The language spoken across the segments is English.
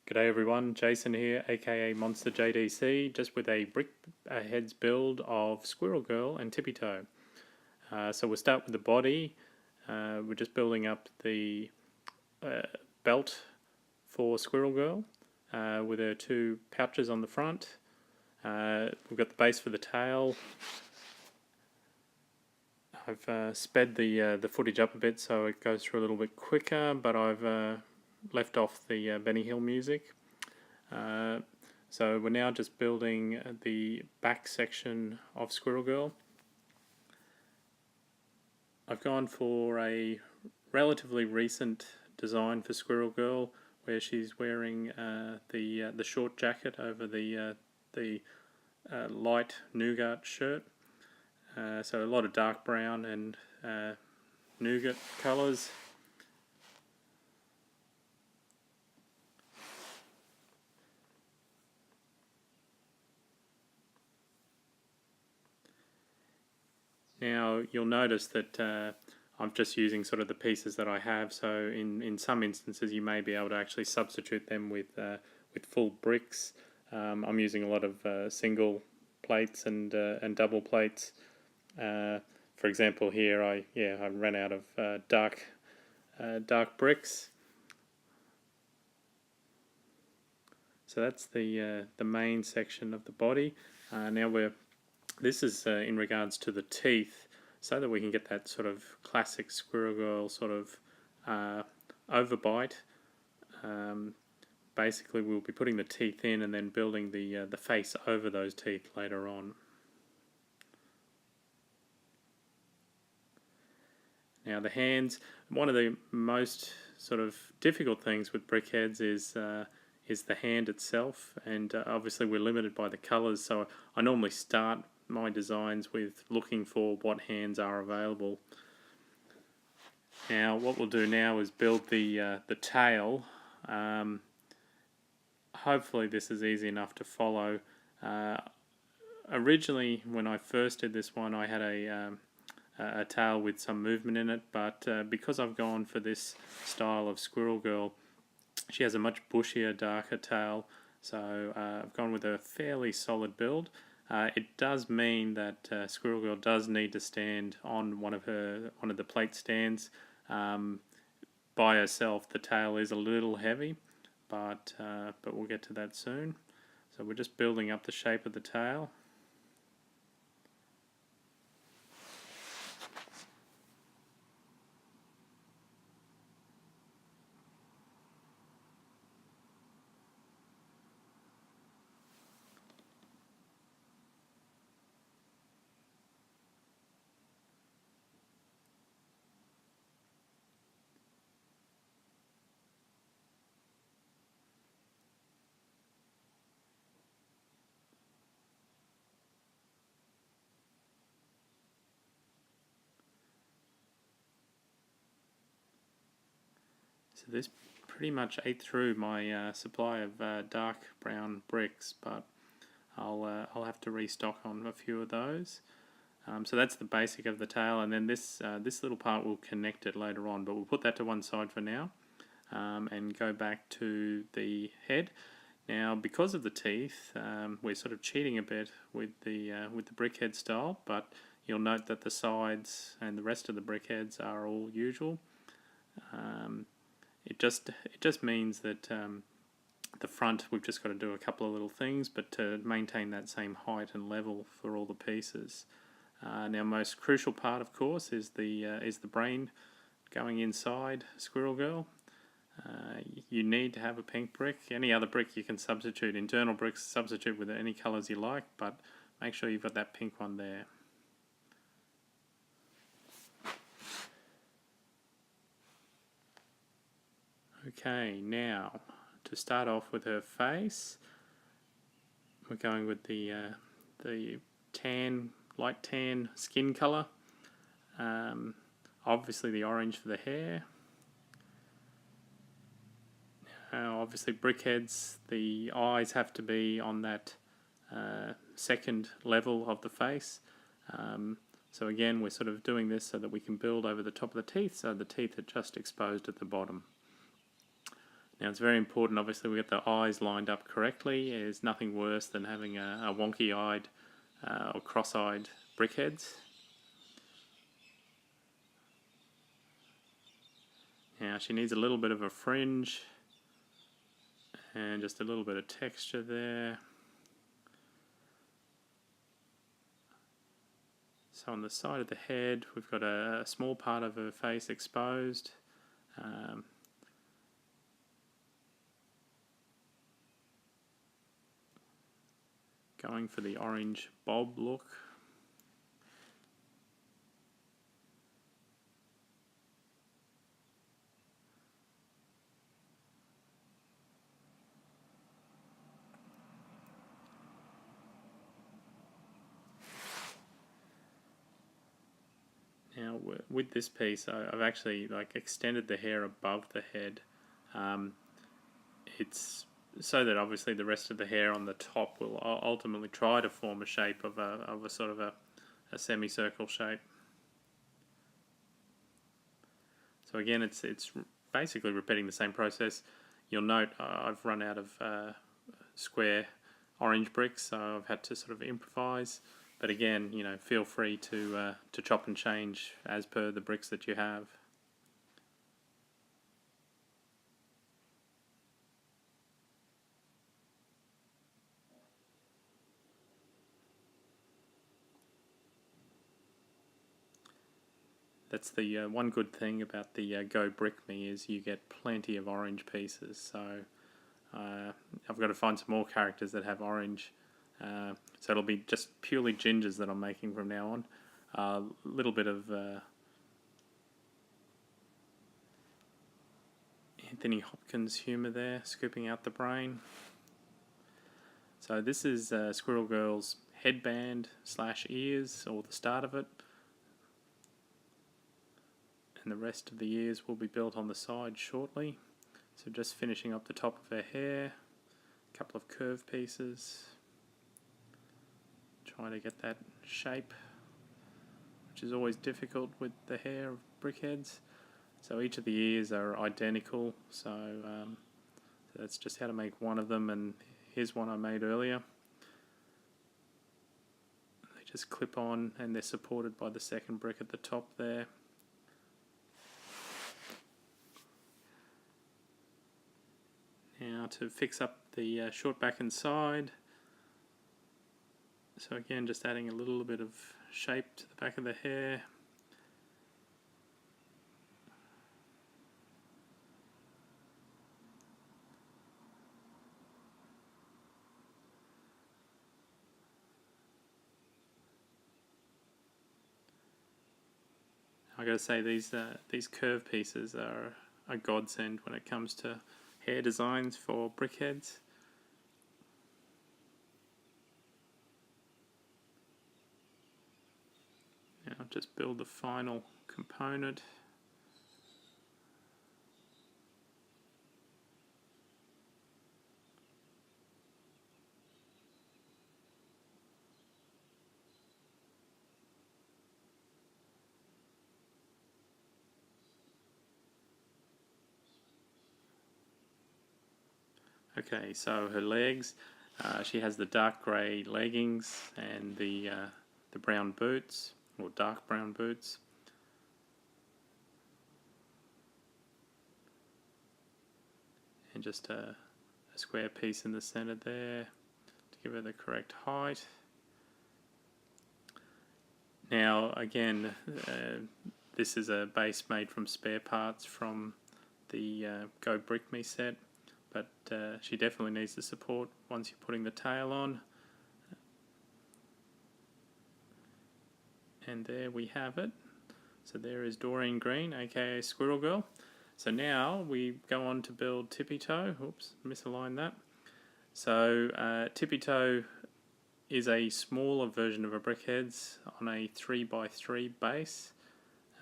G'day everyone, Jason here, aka Monster JDC, just with a brick heads build of Squirrel Girl and Tippy Toe. So we'll start with the body. We're just building up the belt for Squirrel Girl with her two pouches on the front. We've got the base for the tail. I've sped the footage up a bit so it goes through a little bit quicker, but I've left off the Benny Hill music. So we're now just building the back section of Squirrel Girl. I've gone for a relatively recent design for Squirrel Girl, where she's wearing the short jacket over the light nougat shirt. So a lot of dark brown and nougat colours. Now you'll notice that I'm just using sort of the pieces that I have, so in some instances you may be able to actually substitute them with full bricks. I'm using a lot of single plates and double plates. For example, here I ran out of dark bricks. So that's the main section of the body. Now this is in regards to the teeth, so that we can get that sort of classic Squirrel Girl sort of overbite. Basically, we'll be putting the teeth in and then building the face over those teeth later on. Now the hands, one of the most sort of difficult things with brickheads is the hand itself, and obviously we're limited by the colours, so I normally start my designs with looking for what hands are available. Now what we'll do now is build the tail. Hopefully this is easy enough to follow. Originally when I first did this one I had a tail with some movement in it, but because I've gone for this style of Squirrel Girl, she has a much bushier, darker tail, so I've gone with a fairly solid build. It does mean that Squirrel Girl does need to stand on one of the plate stands. By herself, the tail is a little heavy, but we'll get to that soon. So we're just building up the shape of the tail. So this pretty much ate through my supply of dark brown bricks, but I'll have to restock on a few of those. So that's the basic of the tail, and then this little part will connect it later on, but we'll put that to one side for now, and go back to the head. Now, because of the teeth, we're sort of cheating a bit with the brickhead style, but you'll note that the sides and the rest of the brickheads are all usual. It just means that the front, we've just got to do a couple of little things, but to maintain that same height and level for all the pieces. Now, most crucial part, of course, is the brain going inside Squirrel Girl. You need to have a pink brick. Any other brick you can substitute. Internal bricks, substitute with any colours you like, but make sure you've got that pink one there. Okay, now to start off with her face, we're going with the light tan skin colour. Obviously the orange for the hair. Obviously brickheads, the eyes have to be on that second level of the face. So again, we're sort of doing this so that we can build over the top of the teeth, so the teeth are just exposed at the bottom. Now it's very important, obviously, we get the eyes lined up correctly. There's nothing worse than having a wonky-eyed or cross-eyed brickheads. Now she needs a little bit of a fringe and just a little bit of texture there. So on the side of the head we've got a small part of her face exposed. Going for the orange bob look. Now with this piece I've actually extended the hair above the head. It's so that obviously the rest of the hair on the top will ultimately try to form a shape of a sort of a semicircle shape. So again, it's basically repeating the same process. You'll note I've run out of square orange bricks, so I've had to sort of improvise. But again, feel free to chop and change as per the bricks that you have. That's the one good thing about the Go Brick Me is you get plenty of orange pieces. So I've got to find some more characters that have orange. So it'll be just purely gingers that I'm making from now on. A little bit of Anthony Hopkins humour there, scooping out the brain. So this is Squirrel Girl's headband / ears, or the start of it. And the rest of the ears will be built on the side shortly. So just finishing up the top of her hair, a couple of curve pieces, trying to get that shape, which is always difficult with the hair of brickheads. So each of the ears are identical, so that's just how to make one of them, and here's one I made earlier. They just clip on and they're supported by the second brick at the top there. Now to fix up the short back and side. So again, just adding a little bit of shape to the back of the hair. I gotta say these curve pieces are a godsend when it comes to hair designs for brickheads. Now just build the final component. Okay, so her legs, she has the dark grey leggings and the brown boots, or dark brown boots. And just a square piece in the centre there to give her the correct height. Now again, this is a base made from spare parts from the Go Brick Me set, but she definitely needs the support once you're putting the tail on. And there we have it. So there is Doreen Green, aka Squirrel Girl. So now we go on to build Tippy Toe. Oops, misaligned that. So Tippy Toe is a smaller version of a brickheads on a 3x3 base.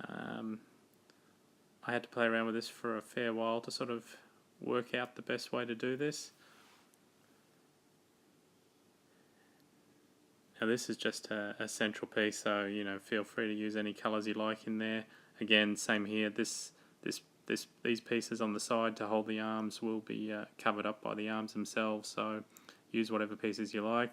I had to play around with this for a fair while to sort of work out the best way to do this. Now this is just a central piece, so feel free to use any colours you like in there. Again, same here. This these pieces on the side to hold the arms will be covered up by the arms themselves, so use whatever pieces you like.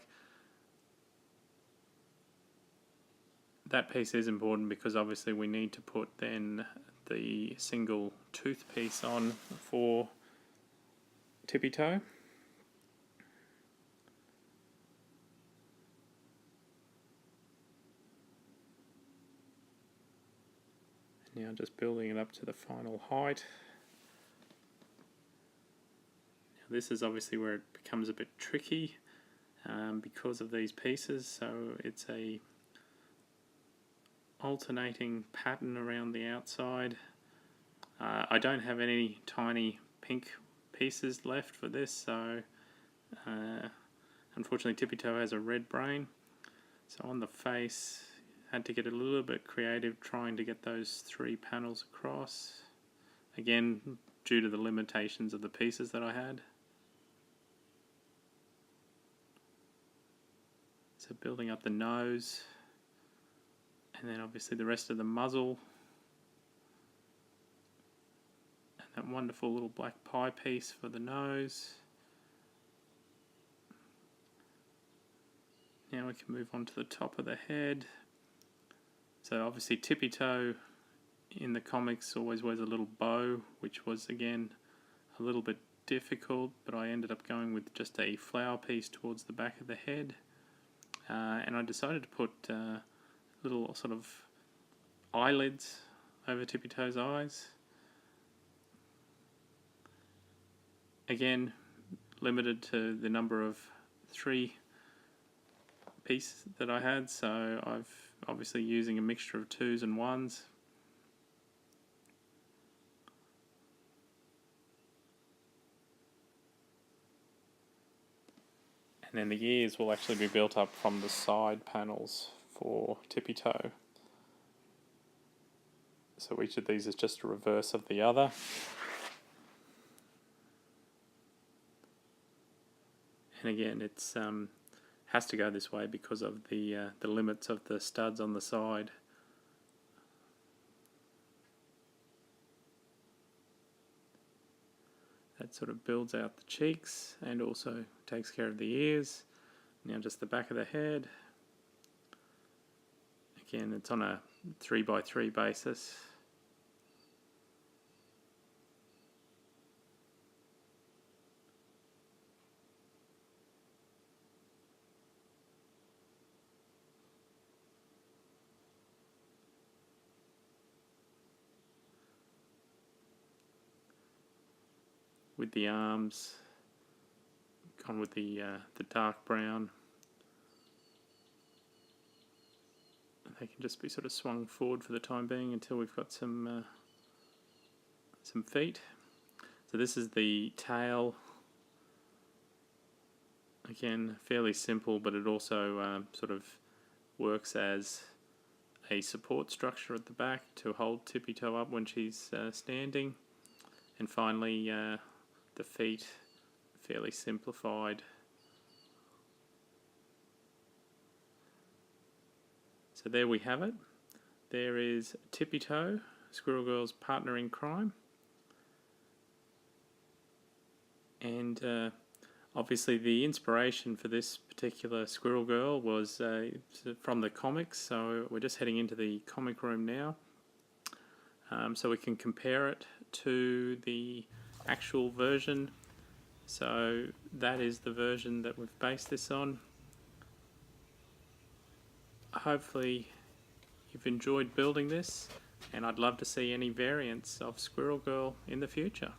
That piece is important because obviously we need to put then the single tooth piece on for Tippy Toe. Now just building it up to the final height. Now this is obviously where it becomes a bit tricky because of these pieces, so it's a alternating pattern around the outside. I don't have any tiny pink pieces left for this, so unfortunately Tippy Toe has a red brain, so on the face had to get a little bit creative trying to get those 3 panels across, again due to the limitations of the pieces that I had. So building up the nose, and then obviously the rest of the muzzle, and that wonderful little black pie piece for the nose. Now we can move on to the top of the head. So obviously Tippy Toe in the comics always wears a little bow, which was again a little bit difficult, but I ended up going with just a flower piece towards the back of the head, and I decided to put little sort of eyelids over Tippy Toe's eyes. Again, limited to the number of 3 pieces that I had, so I've obviously using a mixture of 2s and 1s. And then the ears will actually be built up from the side panels for Tippy Toe. So each of these is just a reverse of the other. And again, it's has to go this way because of the limits of the studs on the side. That sort of builds out the cheeks and also takes care of the ears. Now just the back of the head. Again, it's on a 3x3 basis. With the arms, gone with the dark brown. They can just be sort of swung forward for the time being until we've got some feet. So this is the tail. Again, fairly simple, but it also sort of works as a support structure at the back to hold Tippy Toe up when she's standing. And finally, the feet, fairly simplified. So there we have it. There is Tippy Toe, Squirrel Girl's partner in crime. And obviously the inspiration for this particular Squirrel Girl was from the comics, so we're just heading into the comic room now. So we can compare it to the actual version. So that is the version that we've based this on. Hopefully you've enjoyed building this, and I'd love to see any variants of Squirrel Girl in the future.